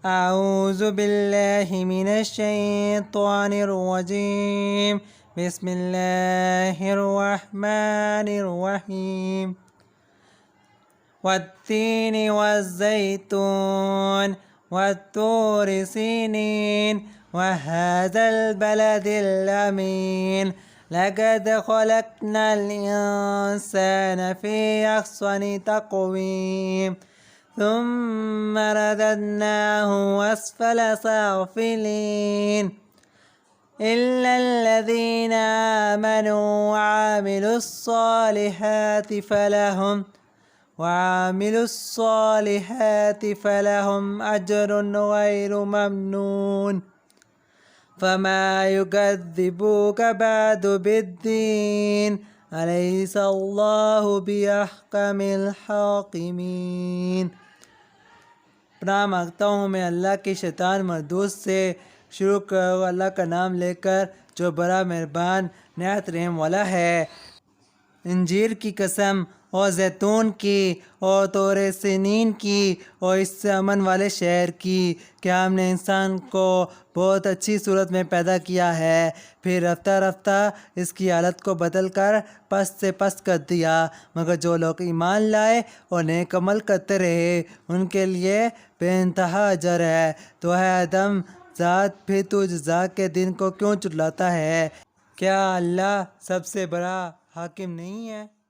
अऊज़ु बिल्लाहि मिनश्शैत्वानिर्रजीम बिस्मिल्लाहिर्रहमानिर्रहीम वत्तीनि वज़्ज़ैतून वत्तूरि सीनीन वहाज़ल बलदिल अमीन लक़द ख़लक़नल इंसान फ़ी अहसनि तक़वीम ثم رددناه أسفل سافلين إلا الذين آمنوا وعملوا الصالحات فلهم أجر غير ممنون فما يكذبوك بعد بالدين أليس الله بأحكم الحاكمين। पनाह मांगता हूँ मैं अल्लाह के शैतान मरदूस से। शुरू करो अल्लाह का नाम लेकर जो बड़ा मेहरबान नहायत रहम वाला है। इंजीर की कसम और जैतून की और तोरे सिनीन की और इससे अमन वाले शहर की, क्या हमने इंसान को बहुत अच्छी सूरत में पैदा किया है, फिर रफ्ता रफ्ता इसकी हालत को बदल कर पस्त से पस्त कर दिया। मगर जो लोग ईमान लाए और नेक अमल करते रहे उनके लिए बेइंतहा अजर है। तो है आदम ज़ात, फिर तू जज़ा के दिन को क्यों चुटलाता है? क्या अल्लाह सबसे बड़ा हाकिम नहीं है?